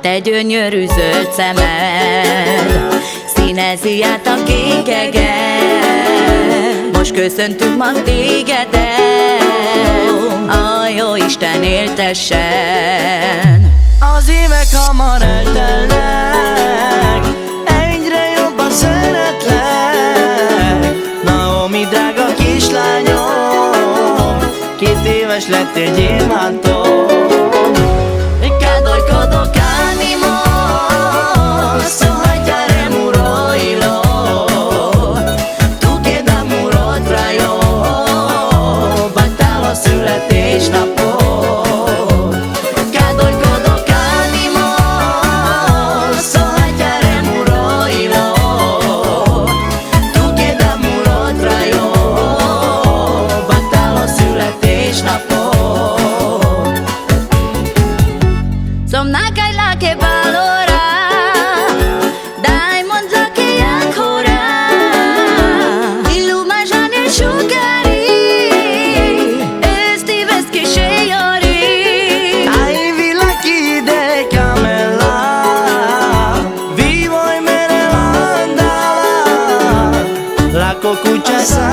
te gyönyörű zöld szemed színezi át a kékeget. Most köszöntünk ma tégedet, a jó Isten éltessen. Az évek hamar eltelnek, egyre jobban szeretlek. Naomi, drága kislányom, 2 éves lettél gyémántom. Kádolkodok ánimo, słuchaj muro ilo, tu queda muro trajo, baktál a születésnapot. Kádolkodok ánimo, słuchaj muro ilo, tu queda muro trajo, baktál a születésnapot. Som na kaj lake valora, diamond lake jakora, iluma žanel šugari, esti veski šejori. Ai vilaki de camela, vivo y me andala, la cocucha sa